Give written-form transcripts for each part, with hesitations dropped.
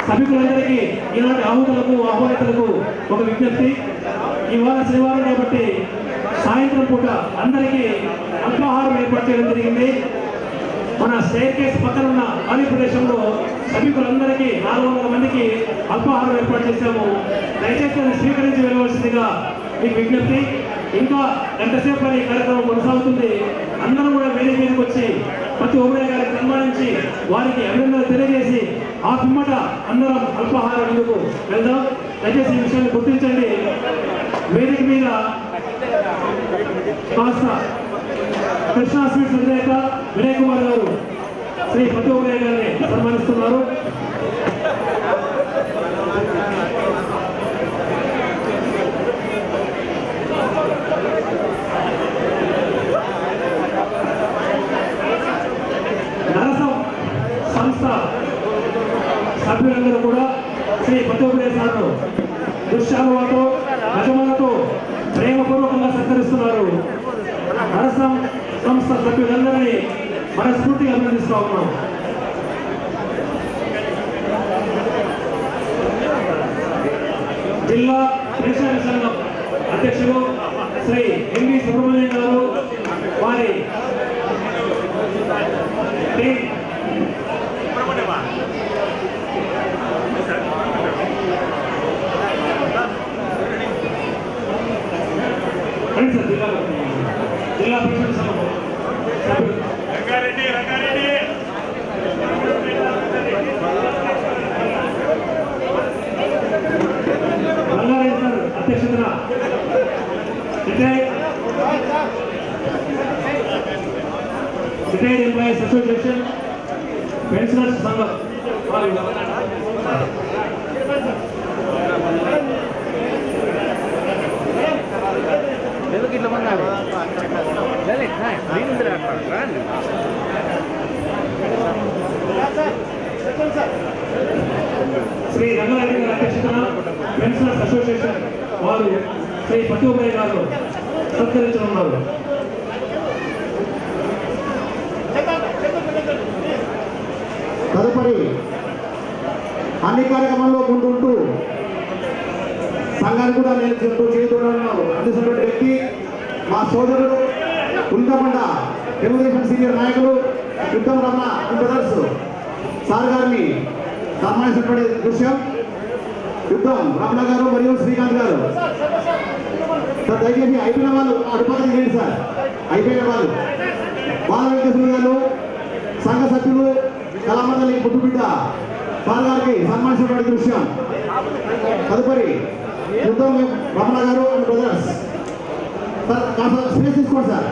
సభికులందరికీ ఇలాంటి ఆహుతులకు ఆహ్వానితులకు ఒక విజ్ఞప్తి. ఇవాళ శనివారం కాబట్టి సాయంత్రం పూట అందరికీ అల్పాహారం ఏర్పాటు చేయడం జరిగింది. మన స్టేర్ కేస్ పక్కన ఉన్న ఖాళీ ప్రదేశంలో సభికులందరికీ 400 మందికి అల్పాహారం ఏర్పాటు చేశాము. దయచేసి దాన్ని స్వీకరించి వెళ్ళవలసిందిగా మీకు విజ్ఞప్తి. ఇంకా గంటసేపు ఈ కార్యక్రమం కొనసాగుతుంది. అందరూ కూడా వేదిక మీదకి వచ్చి ప్రతి ఒక్కరి గారికి సన్మానించి వారికి అభినందనలు తెలియజేసి ఆ పిమ్మట అందరం అల్పాహారం ఎందుకు వెళ్దాం. దయచేసి ఈ విషయాన్ని గుర్తించండి. వేదిక మీద కాస్త కృష్ణా స్వీట్స్ అధినేత వినయ్ కుమార్ గారు శ్రీ ప్రతి ఒక్కరి గారిని సన్మానిస్తున్నారు. సత్కరిస్తున్నారు. నరసం సంస్థ సభ్యులందరినీ మనస్ఫూర్తిగా అభినందిస్తూ ఉన్నాం. జిల్లా పెన్షన్ సంఘం అధ్యక్షులు శ్రీ ఎంవి సుబ్రహ్మణ్యం గారు వారి జిల్లా పెన్షన్ సంఘం రంగారెడ్డి సార్ అధ్యక్షతన రిటైర్డ్ ఎంప్లాయీస్ అసోసియేషన్ పెన్షనర్స్ సంఘం శ్రీ రంగారెడ్డి గారి అధ్యక్షతన పెన్షనర్స్ అసోసియేషన్ వారు శ్రీ పట్టుబాయ్ గారు సత్కరించనున్నారు. తదుపరి అన్ని కార్యక్రమంలో ముందుంటూ సంఘాన్ని కూడా నేను చేయడంలో అందిస్తున్న వ్యక్తి మా సోదరుడు ఉల్కమండ తెలుగుదేశం సీనియర్ నాయకులు యుద్ధం రమణ బ్రదర్స్ సార్ గారిని సన్మానించినటువంటి దృశ్యం. యుద్ధం రమణ గారు మరియు శ్రీకాంత్ గారు సార్ దయచేసి అయిపోయిన వాళ్ళు అడుపక్కన చేయండి సార్. అయిపోయిన వాళ్ళు బాల వెంకటేశ్వర గారు సంఘ సభ్యులు కళామండలి ముద్దుబిడ్డ సార్ గారికి సన్మానించినటువంటి దృశ్యం. తదుపరి యుద్ధం రమణ గారు అండ్ బ్రదర్స్ సార్ కాస్త స్పేస్ తీసుకోండి సార్.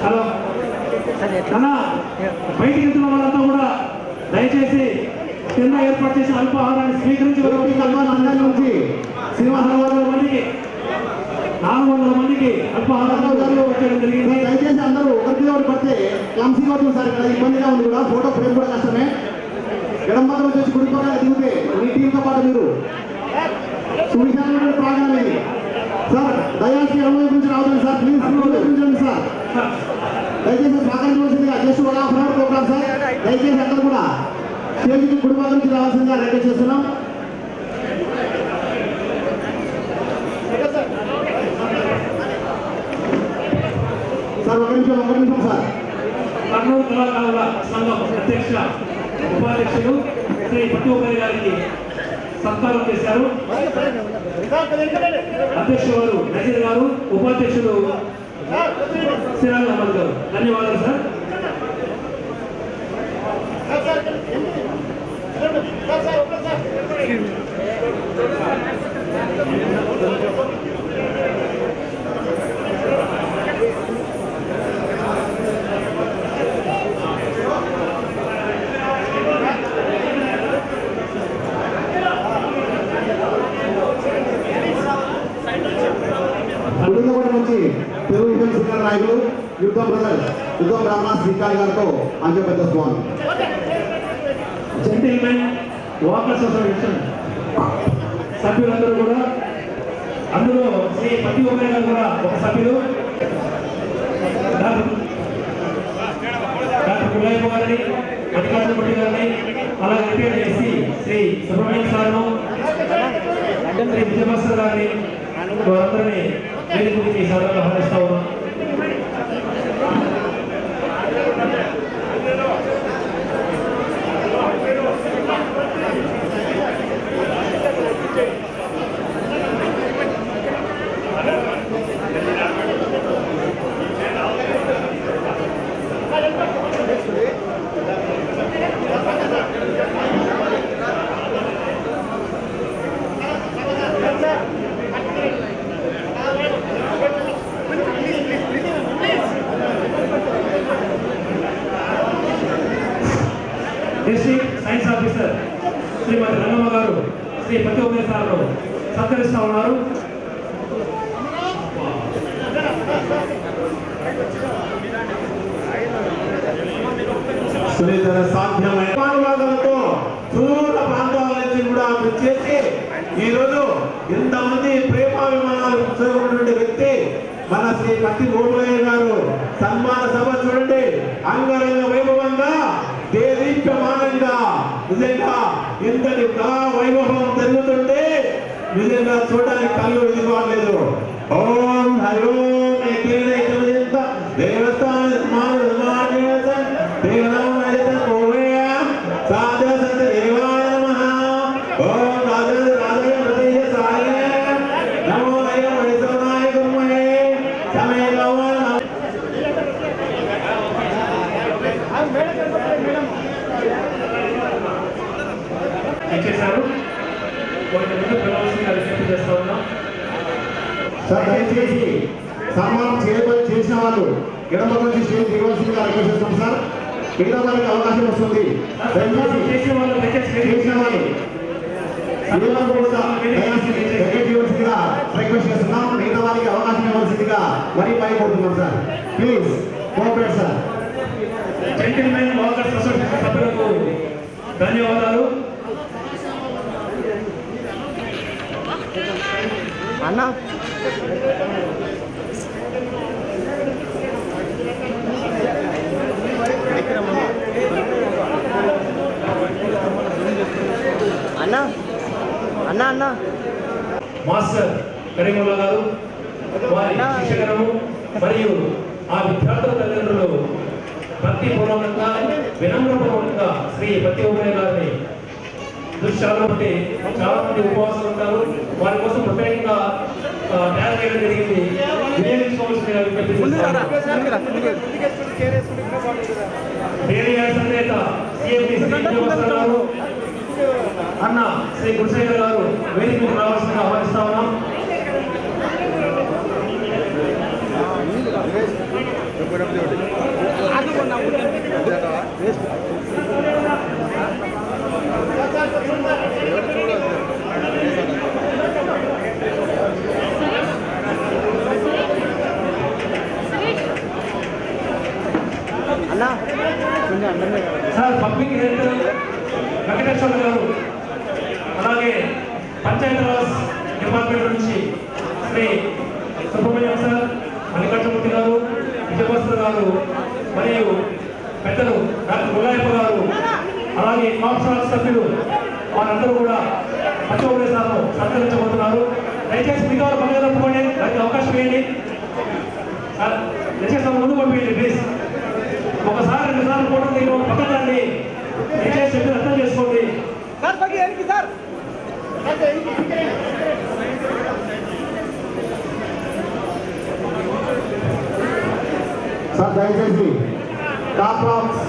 హలో అన్నా, బయటికి వెళ్తున్న వాళ్ళంతా కూడా దయచేసి కింద ఏర్పాటు చేసిన అల్పాహారాన్ని స్వీకరించి నుంచి శ్రీనివాసరావు మందికి 400 మందికి అల్పాహారాలు వచ్చేయడం జరిగింది. దయచేసి అందరూ ఒకరికి ఒకటి పడితే క్లమ్సీగా అవుతుంది సార్. ఇక్కడ ఇబ్బందిగా ఉంది కూడా, ఫోటో ఫ్రేమ్ కూడా కష్టమే. ఎడం పక్కన వచ్చేసి కుడి పక్కన దిగితే మీ టీంతో పాటు మీరు సువిశాలమైన ప్రాంగణం ఇది సార్. దయచేసి ఎడమ నుంచి రావద్దు సార్, ప్లీజ్ చూపించండి సార్. దయచేసి సహకరించవలసిందిగా just 1 half hour programme sir. దయచేసి అందరూ కూడా స్టేజ్కి కుడి పక్క నుంచి రావాల్సిందిగా రిక్వెస్ట్ చేస్తున్నాం. సార్ ఒక నిమిషం సార్. కర్నూలు కళాకారుల సంఘం అధ్యక్ష ఉపాధ్యక్షులు శ్రీ పట్టుబాయ్ గారికి సత్కారం చేశారు. అధ్యక్షులు వారు నజీర్ గారు, ఉపాధ్యక్షులు సిరాజ్ అహ్మద్ గారు. ధన్యవాదాలు సార్. నుంచి తెలుగుదేశం సీనియర్ నాయకులు యుద్ధం బ్రదర్స్ యుద్ధం రమణ శ్రీకాంత్ గారితో అంచె పెద్ద స్వామి. జెంటిల్మెన్ వాకర్స్ అసోసియేషన్ సభ్యులందరూ కూడా, అందులో శ్రీ పట్టుబాయ్ గారు కూడా ఒక సభ్యులు, డాక్టర్ గులాబీ గారిని, మల్లికార్జున రెడ్డి గారిని, అలాగే రిటైర్డ్ ఎస్సీ శ్రీ సుబ్రహ్మణ్యం సార్ను, శ్రీ విజయభాస్కర్ గారిని, వారందరినీ వేదికకి సాధారణ ఆహ్వానిస్తా ఉన్నాం. డిస్ట్రిక్ట్ సైన్స్ ఆఫీసర్ శ్రీమతి రంగమ్మ గారు శ్రీ పట్టుబాయ్ సార్ను సత్కరిస్తా ఉన్నారు. సునీతర సాధ్యమైన దూర ప్రాంతాల నుంచి కూడా చేసి ఈరోజు ఇంతమంది ప్రేమాభిమానాలు ఉన్నటువంటి వ్యక్తి మన శ్రీ కత్తి గోపయ్య గారు. సన్మాన సభ చూడండి, అంగరంగ వైభవంగా దేదీప్యమానంగా నిజంగా ఇంతటి వైభవం జరుగుతుంటే నిజంగా చూడడానికి కళ్ళు విధిపోలేదు. ఓం హరి ఓం దేవస్థాన సార్ దయచేసి సన్మానం చేసిన వాళ్ళు ఎడమ నుంచి స్టేజ్ దిగవలసిందిగా రిక్వెస్ట్ చేస్తాం సార్. మిగతా వాళ్ళకి అవకాశం వస్తుంది. దయచేసి చేసిన వాళ్ళు ఇవ్వాల్సిందిగా రిక్వెస్ట్ చేస్తున్నాం. మిగతా వాళ్ళకి అవకాశం ఇవ్వాల్సిందిగా మరీ పై కోరుతున్నాం sir. Please cooperate sir. Gentlemen walkers association సభ్యులకు ధన్యవాదాలు. అన్నా అన్నా అన్నా అన్నా మాస్టర్ కరీముల్లా గారు, వారి శిక్షకరము మరియు ఆ విద్యార్థుల తల్లిదండ్రులు భక్తిపూర్వకంగా వినమ్రపూర్వకంగా శ్రీ పత్తి ఉభయ గారిని దృశ్యాలు బట్టి చాలా మంది ఉపవాసాలు ఉంటారు. వారి కోసం ప్రత్యేకంగా తయారు చేయడం జరిగింది. వినియోగించుకోవాల్సిన విజ్ఞప్తి చేస్తున్నారు. అన్న శ్రీ గురుశేఖర్ గారు వేదిక మీద రావాల్సిందిగా ఆహ్వానిస్తా ఉన్నాం. సార్ పబ్లిక్ హెల్త్ వెంకటేశ్వర గారు, అలాగే పంచాయతీరాజ్ డిపార్ట్మెంట్ నుంచి శ్రీ సుబ్రహ్మణ్యం సార్, మల్లికార్జునమూర్తి గారు, విజయభాస్కర్ గారు మరియు పెద్దలు డాక్టర్ ముల్లాయప్ప గారు, అలాగే కాప్స్ సభ్యులు వారందరూ కూడా పచ్చోబులే సార్ను సత్కరించబోతున్నారు. దయచేసి మీ ద్వారా పనులు తప్పుకోండి, దానికి అవకాశం ఇవ్వండి. దయచేసి ముందు పంపించండి ప్లీజ్. ఒకసారి 2 సార్లు ఫోటో తీయడం పక్కనండి. దయచేసి చెప్పి అర్థం చేసుకోండి. సార్ దయచేసి కాప్రాక్స్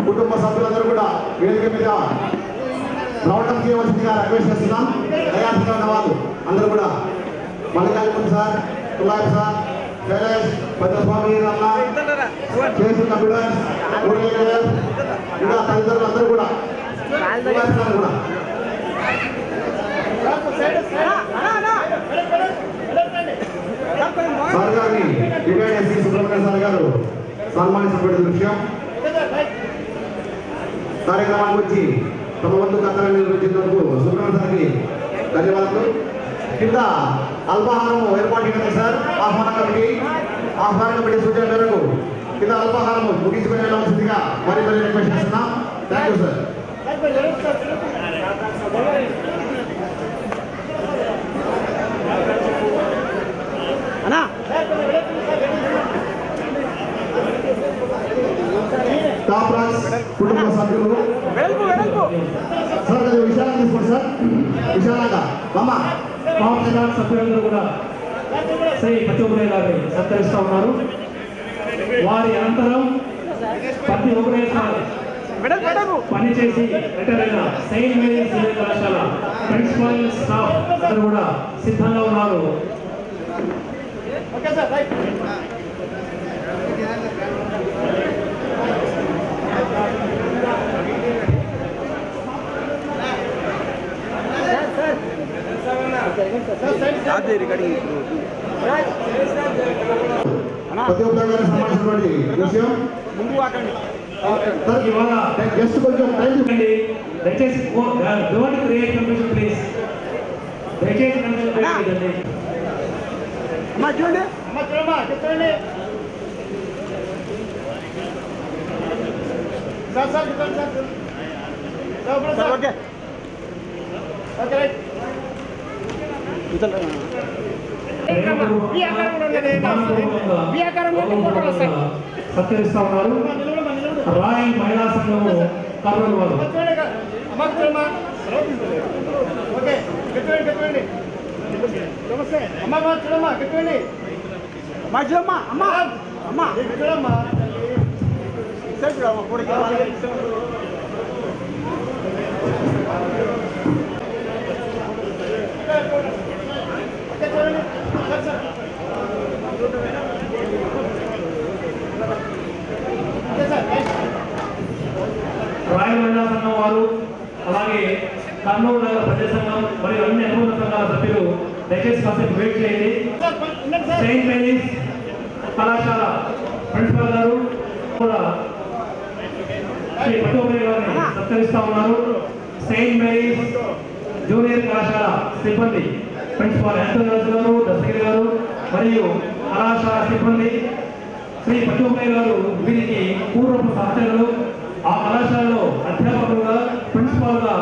కుటుంబ సభ్యులందరూ కూడా వేదిక మీద రౌండప్ చేయవలసిందిగా రిక్వెస్ట్ చేస్తున్నాం. దయార్థిగా ఉన్న వాళ్ళు అందరూ కూడా మల్లికార్జున సార్, కులాయ్ సార్, శైలేష్, పెద్దస్వామి, రమణ, చేసి కంప్యూటర్స్, ఇంకా తదితరులు అందరూ కూడా కూడా సార్ గారిని రిటైర్డ్ ఎస్సీ సుబ్రహ్మణ్యం సార్ గారు సన్మానించబడిన విషయం. కార్యక్రమానికి వచ్చి తమ వంతు కర్తవ్యం నిర్వహించినందుకు సుబ్రహ్మణ్యం సార్కి ధన్యవాదాలు. కింద అల్పాహారం ఏర్పాటు చేయడం సార్ ఆహ్వాన కమిటీ సూచన మేరకు కింద అల్పాహారం ముగించుకుని వెళ్ళవలసిందిగా మరీ రిక్వెస్ట్ చేస్తున్నాం. Thank you sir. కాప్రాక్స్ కుటుంబ సభ్యులు సార్ విశాలంగా తీసుకోండి సార్. విశాలంగా అమ్మా కాప్స్ సభ్యులందరూ కూడా శ్రీ పత్తి ఉభయ గారిని సత్కరిస్తూ ఉన్నారు. వారి అనంతరం పత్తి ఉభయ సార్ పనిచేసి రిటైర్ అయిన సెయింట్ మేరీస్ జూనియర్ కళాశాల ప్రిన్సిపల్ స్టాఫ్ అందరూ కూడా సిద్ధంగా ఉన్నారు. ప్రతి ఒక్క గారికి సంబంధించినటువంటి విషయం ఇవాళ జస్ట్ కొంచెం టైం దయచేసి డోంట్ క్రియేట్ కన్ఫ్యూజన్ ప్లీజ్. దయచేసి నన్ను వేయకండి. అమ్మా చూడండి, అమ్మా చూడమ్మా, చెప్పండి సార్. సార్ చెప్పండి సార్. Okay okay right. సత్కరిస్తా ఉన్నారు రాయల్ మహిళా సంఘము కర్నూలు వారు. ఓకే చెప్పండి. నమస్తే అమ్మా, చూడమ్మా చెప్పండి. అమ్మా చూడమ్మా, అమ్మా అమ్మా చూడమ్మా సార్, చూడమ్మా కూడా రాయల్ మహిళా సంఘం వారు, అలాగే కర్నూలు నగర ప్రజా సంఘం మరియు అన్ని అనుబంధ సంఘాల సభ్యులు దయచేసి కాసేపు వెయిట్ చేయండి. సెయింట్ మేరీస్ కళాశాల ప్రిన్సిపల్ గారు కూడా శ్రీ పట్టుమయ్య గారిని సత్కరిస్తా ఉన్నారు. సెయింట్ మేరీస్ జూనియర్ కళాశాల సిబ్బంది ప్రిన్సిపాల్ యాంటోనియస్ గారు, దస్తగిరి గారు మరియు కళాశాల సిబ్బంది శ్రీ పట్టుమయ్య గారు వీరికి పూర్వపు సహచరులు. ఆ కళాశాలలో అధ్యాపకులుగా, ప్రిన్సిపాల్ గా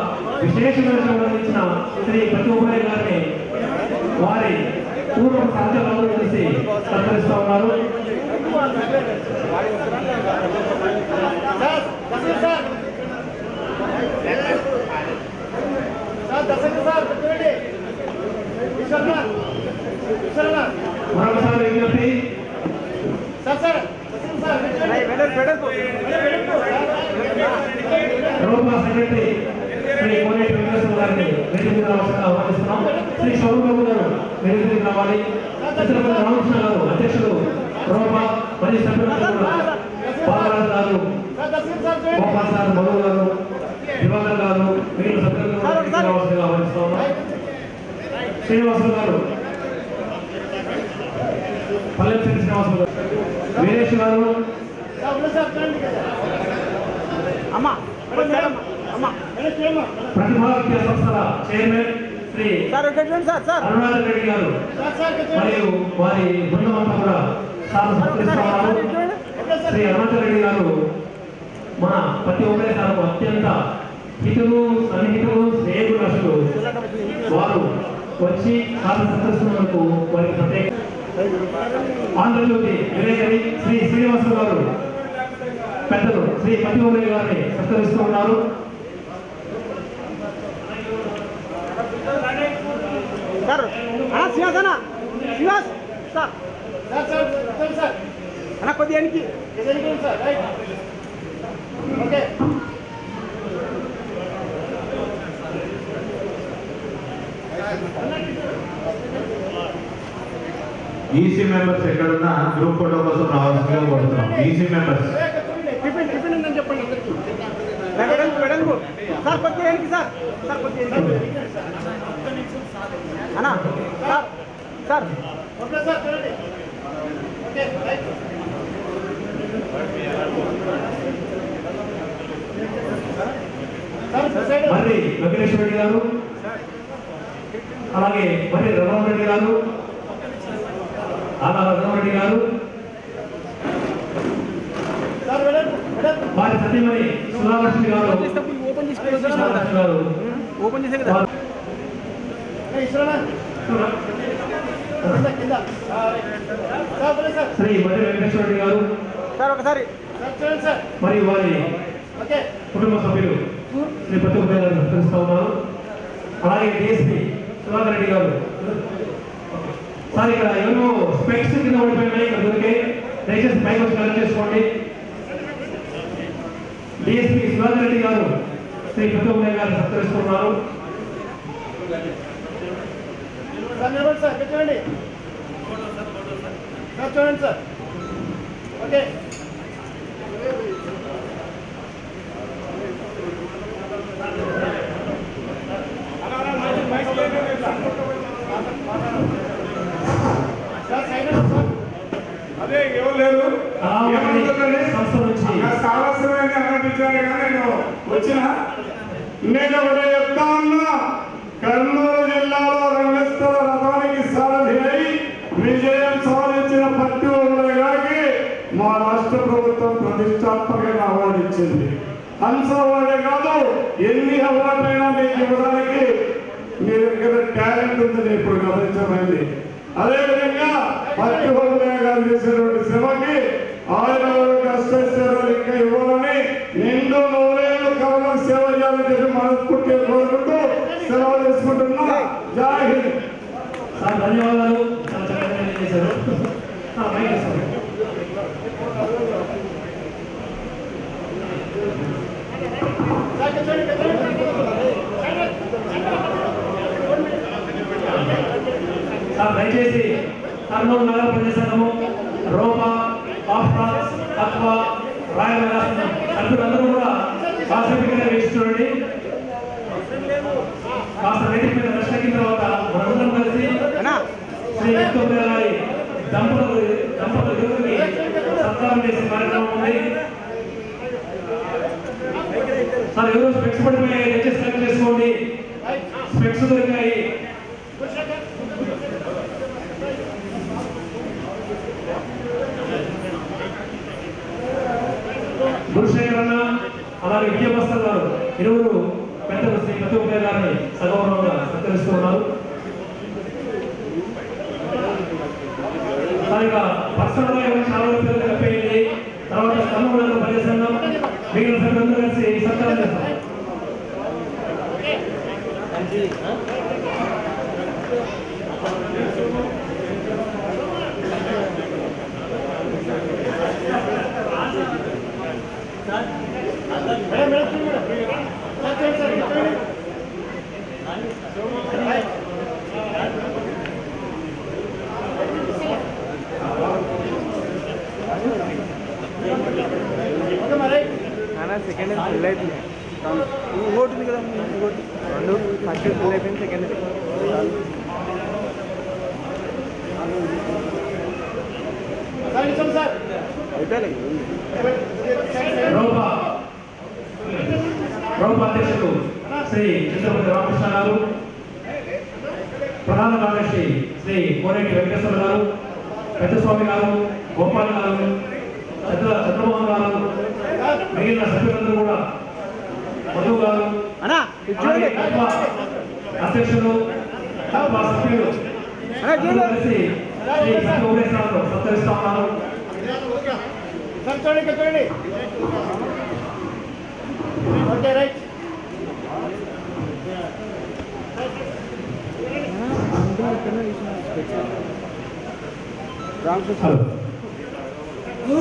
విశేషమైన సేవలు అందించిన శ్రీ పట్టుమయ్య గారిని వారి పూర్వ సహచరులు కలిసి సత్కరిస్తా ఉన్నారు. మరొకసారి విజ్ఞప్తి, రూపా సెక్రటరీ శ్రీ కోనేటి వెంకటేశ్వర గారిని వేదిక మీద రావాల్సిందిగా ఆహ్వానిస్తున్నాం. శ్రీ శోభబాబు గారు వేదిక మీద రావాలి. చిత్రపతి రామకృష్ణ గారు అధ్యక్షులు రూపా మరియు సభ్యులు బాలరాజు గారు, గోపాల్ సార్, మధు గారు, దివాకర్ గారు, వీళ్ళు సభ్యులు రావాల్సిందిగా ఆహ్వానిస్తా ఉన్నాం. శ్రీనివాసులు గారు, పల్లెం శ్రీనివాసులు గారు, వీరేష్ గారు, ప్రతిభా విద్యా సంస్థల చైర్మన్ శ్రీ అరుణాచల్ రెడ్డి గారు మరియు వారి బృందం అంతా కూడా సార్ సత్కరిస్తున్నారు. శ్రీ అరుణాచల్ రెడ్డి గారు మన ప్రతి ఒక్కరి సార్కు అత్యంత హితులు, సన్నిహితులు, స్నేహితులు. వారు వచ్చి సార్ సత్కరిస్తున్నందుకు వారికి ప్రత్యేక. ఆంధ్రజ్యోతి విలేకరి శ్రీ శ్రీనివాసులు గారు పెద్దలు శ్రీ పతిమూలయ్య గారిని సత్కరిస్తూ ఉన్నారు. సార్ శ్రీనివాస్ సార్ అన్న కొద్దిగా వెనక్కి. ఓకే ఈసీ మెంబర్స్ ఎక్కడున్నా గ్రూప్ ఫోటో కోసం రావాల్సిందిగా కోరుతున్నాం. ఈసీ మెంబర్స్ టిఫిన్ ఉందని చెప్పండి అందరికీ. సార్ కొద్దిగా వెనక్కి సార్ కొద్దిగా అన్నా సార్ ఓకే సార్ చూడండి. Okay right. మరి వెంకటేశ్వర రెడ్డి గారు, అలాగే మరి రఘురామరెడ్డి గారు, రఘురామరెడ్డి గారు, వారి సతీమణి సుధాలక్ష్మి గారు ఓపెన్ చేసే కదా శ్రీ మరి వెంకటేశ్వర రెడ్డి గారు సార్ ఒకసారి మరియు వారి కుటుంబ సభ్యులు శ్రీ పట్టుమయ్య గారు సత్కరిస్తూ ఉన్నారు. అలాగే డిఎస్పీ సుధాకర్ రెడ్డి గారు. సార్ ఇక్కడ ఏమో స్పెక్స్ కింద పడిపోయినాయి, ఇక్కడ దొరికే దయచేసి పైకి వచ్చి కలెక్ట్ చేసుకోండి. డిఎస్పీ సుధాకర్ రెడ్డి గారు శ్రీ పట్టుమయ్య గారు సత్కరిస్తున్నారు. సార్ చూడండి సార్, చూడండి సార్. ఓకే అదే ఎవరు లేదు సాహసమైన అనిపించాలి. కానీ నేను వచ్చిన నేను ఒకటే చెప్తా ఉన్నా, కర్నూలు జిల్లాలో విజయం సాధించిన ప్రతి ఒక్కరికి మా రాష్ట్ర ప్రభుత్వం ప్రతిష్టాత్మకంగా అవార్డు ఇచ్చింది. హంస అవార్డే కాదు, ఎన్ని అవార్డులైనా మీకు ఇవ్వడానికి మీ దగ్గర టాలెంట్ ఉందని ఇప్పుడు గమనించమైంది. అదేవిధంగా ప్రతి ఒక్కరు చేసినటువంటి శ్రమకి ఆయన కష్టేశ్వరాలు ఇంకా ఇవ్వాలని నిండు 100 ఏళ్ళు కేవలం సేవ చేయాలని చెప్పి మనస్ఫూర్తిగా కోరుకుంటూ సెలవు తీసుకుంటున్నా. జై హింద్. సార్ ధన్యవాదాలు. చాలా చక్కగా చేశారు. సార్ దయచేసి కర్నూలు నగర ప్రజా సంఘము, రోపా, ఆఫ్రా, తత్వా, రాయల సభ్యులందరూ కూడా కాసేపటిగా వేసి చూడండి. కాస్త వేదిక మీద దర్శనకిన తర్వాత మనందరం కలిసి శ్రీ యుక్తోపేర గారి దంపతులకి సత్కారం చేసే కార్యక్రమం ఉంది. సార్ ఎవరో స్పెక్స్ పడిపోయాయి, దయచేసి కలెక్ట్ చేసుకోండి. స్పెక్స్ దొరికాయి. గురుశేఖరన్న అలాగే విజయభాస్కర్ గారు ఇరువురు పెద్దలు శ్రీ ప్రతిభ గారిని సగౌరవంగా సత్కరిస్తూ ఉన్నారు. సరిగా పర్సనల్ గా ఎవరు చాలా పేరు కలిపేయండి. తర్వాత కర్నూలు ప్రజా సంఘం మిగిలిన సభ్యులందరూ కలిసి సత్కారం చేస్తాం. సెకండ్ ఫుల్ అయిపోయింది. ఇంకోటి ఉంది కదా, ఇంకోటి 2 ఫస్ట్ ఫుల్ అయిపోయింది, సెకండ్ రౌపా అధ్యక్షులు శ్రీ చిత్రపతి రామకృష్ణ గారు, ప్రధాన కార్యదర్శి శ్రీ కోనేటి వెంకటేశ్వర గారు, పెద్దస్వామి గారు, గోపాల్ గారు, చంద్రమోహన్ గారు, మిగిలిన సభ్యులందరూ కూడా, మధు గారు, అధ్యక్షులు, సభ్యులు కలిసి శ్రీ సత్యవేశ్వరరావు సత్కరిస్తా ఉన్నారు. చూడండి. Okay right.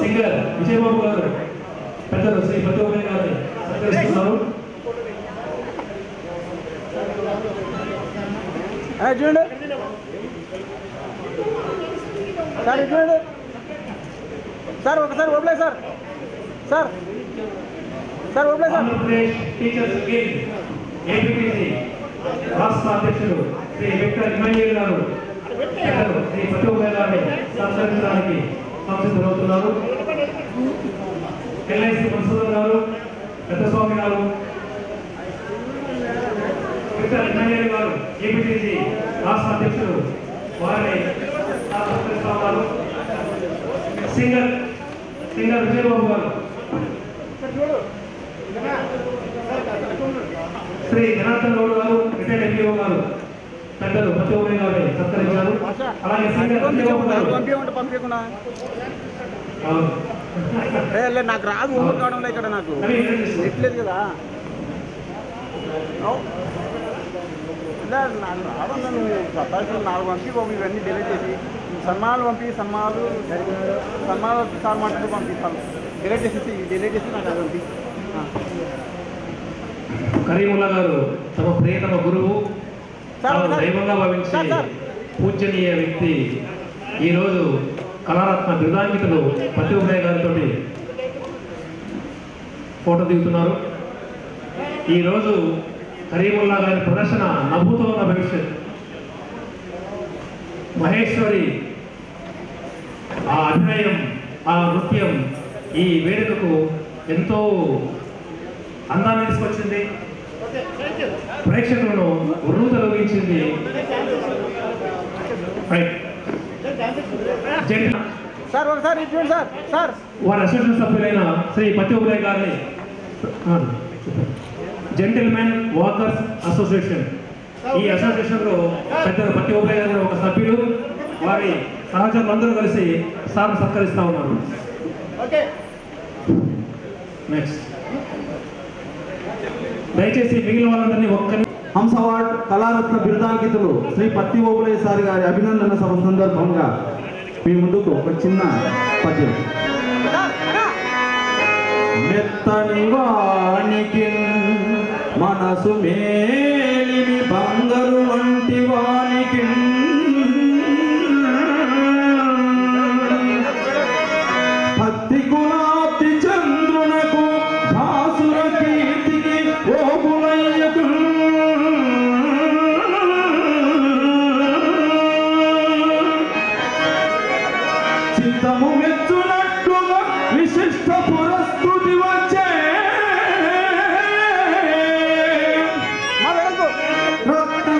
సింగర్ విజయబాబు గారు పెద్దలు శ్రీ ప్రతిభ గారిని సత్కరిస్తున్నారు. చూడండి సార్, చూడండి సార్, ఒకసారి open sir, sir sir open sir. Andhra Pradesh teachers guild APTC రాష్ట్ర అధ్యక్షులు శ్రీ విక్టర్ ఇమాన్యుయల్ గారు పెద్దలు శ్రీ ప్రతిభ గారిని సత్కరించడానికి సంసిద్ధమవుతున్నారు. ఎల్ఐసి మధుసూదన్ గారు, పెద్దస్వామి గారు, విక్టర్ ఇమాన్యుయల్ గారు ఏపీటీసీ రాష్ట్ర అధ్యక్షులు వారిని సత్కరిస్తా ఉన్నారు. సింగర్ విజయబాబు గారు, శ్రీ జనార్దన్ గౌడ్ గారు, రిటైర్డ్ ఎంపీఓ గారు పెద్దలు ప్రతిభ గారిని సత్కరించారు. అలాగే సింగర్ విజయబాబు గారు పంపించకుండా నాకు రాదు ఓపెన్ కావడంలో, ఇక్కడ నాకు నెట్లేదు కదా, నాకు రావడం. నన్ను 4 పంపి బాబు, ఇవన్నీ డిలీట్ చేసి సన్మానాలు సన్మానాలు సార్ మాటలు పంపిస్తాను. డిలీట్ చేసి నాకు అది పంపి. కరీముల్లా గారు తమ ప్రియతమ గురువు, దైవంగా భావించే పూజనీయ వ్యక్తి ఈరోజు కళారత్న బిరుదాంకితులు ప్రతిభ గారితో ఫోటో దిగుతున్నారు. ఈరోజు కరీముల్లా గారి ప్రదర్శన నవ్వుతో ఉన్న భవిష్యత్. మహేశ్వరి ఆ అభినయం, ఆ నృత్యం ఈ వేడుకకు ఎంతో అందాన్ని తీసుకొచ్చింది, ప్రేక్షకులను ఉర్రు తొలగించింది. రైట్. సార్ ఒకసారి ఇచ్చేయండి సార్. సార్ వారి అసోసియేషన్ సభ్యులైన శ్రీ పత్తి ఉభయ గారిని జెంటిల్మెన్ వాకర్స్ అసోసియేషన్, ఈ అసోసియేషన్ లో పెద్దలు పత్తి ఉభయ గారు ఒక సభ్యులు, వారి సహచరులందరూ కలిసి సార్ను సత్కరిస్తా ఉన్నారు. నెక్స్ట్ దయచేసి మిగిలిన వాళ్ళందరినీ ఒక్కరి హంస అవార్డ్ కళారత్న బిరుదాంకితులు శ్రీ పత్తి ఓబులయ్య సార్ గారి అభినందన సభ సందర్భంగా మీ ముందుకు ఒక చిన్న పద్యం. మెత్తని వానికి మనసు మేలిమి బంగారు వంటి వానికి పత్తి గులాబ్ది చంద్రునకు భాసుర కీర్తికి ఓబులయ్యకు చిత్తము మెచ్చునట్టుగా విశిష్ట పురస్తుతి వచ్చే రక్త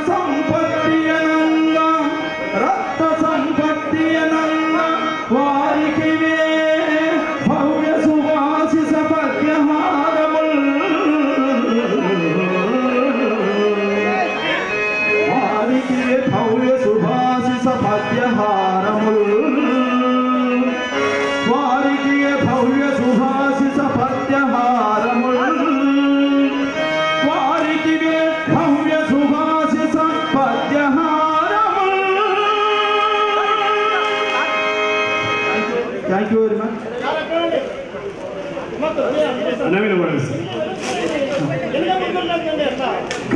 సంపత్తి అనంద వారికి భవ్య సువాసిస పద్యహారముల్ వారికి భవ్య సువాసిస పద్యహారముల్ వారికి భవ్య సుభాషిత పద్యహారముల్ వారికి భవ్య సుభాషిత పద్యహారముల్. Thank you very much.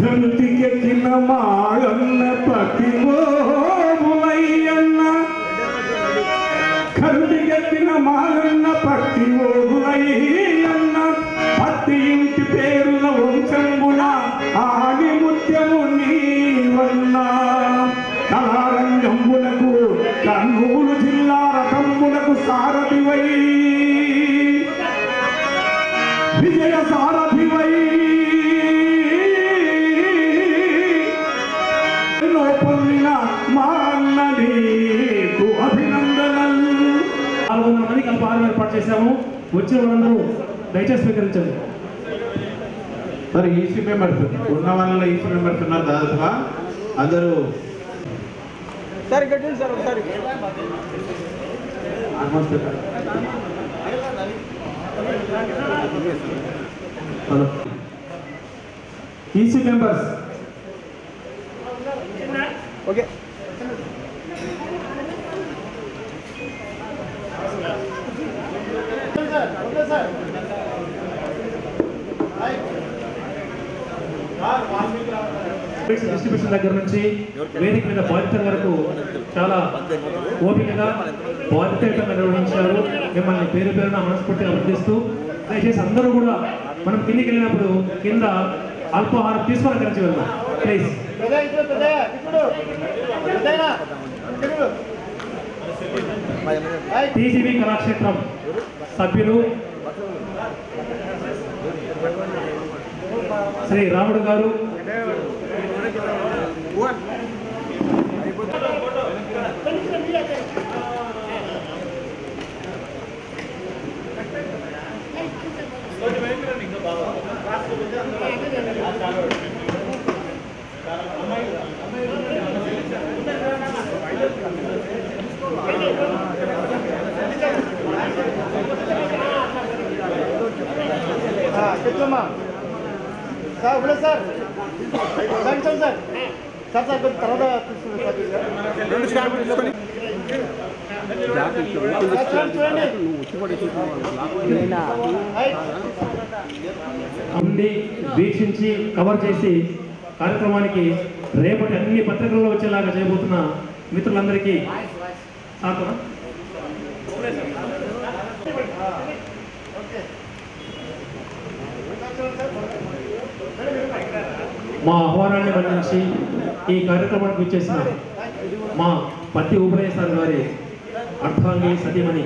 గంతికెక్కిన మాయన్న పతి ఓబులయ్యన్న, కరుడిగెత్తిన మాయన్న పత్తి ఓబులయ్యన్న, పత్తి ఇంటి పేరుల వంశంబుల ఆగి ముత్యము నీవన్న, కళారంగంబులకు కర్నూలు జిల్లా రథంబులకు సారథివై విజయ సారథివై పొందిన మా అన్న నీకు అభినందనలు. 400 మందికి అల్పాహారం ఏర్పాటు చేశాము. వచ్చిన వాళ్ళందరూ దయచేసి స్వీకరించండి. మరి ఈసీ మెంబర్స్ ఉన్న వాళ్ళలో ఈసీ మెంబర్స్ ఉన్నారు దాదాపుగా అందరూ. సార్ గట్టి సార్ ఒకసారి hello EC members okay. Distribution దగ్గర నుంచి వేదిక మీద బాధ్యత వరకు చాలా ఓపికగా బాధ్యతగా నిర్వహించారు. మిమ్మల్ని పేరు పేరున మనస్ఫూర్తిగా అభినందిస్తూ దయచేసి అందరూ కూడా మనం కిందికి వెళ్ళినప్పుడు కింద అల్పాహారం తీసుకొని కలిసి వెళ్దాం ప్లీజ్. టీజీబీ కళాక్షేత్రం సభ్యులు శ్రీ రాముడు గారు, సార్ ఇప్పుడు sir sir sir sir sir కొంచెం తర్వాత రెండు స్టాంపులు తీసుకొని ఉండి వీక్షించి కవర్ చేసి కార్యక్రమానికి రేపటి అన్ని పత్రికల్లో వచ్చేలాగా చేయబోతున్న మిత్రులందరికీ సాకున మా ఆహ్వానాన్ని మన్నించి ఈ కార్యక్రమానికి వచ్చేసిన మా పత్తి ఉభయ సార్ గారి అర్థాంగి సతీమణి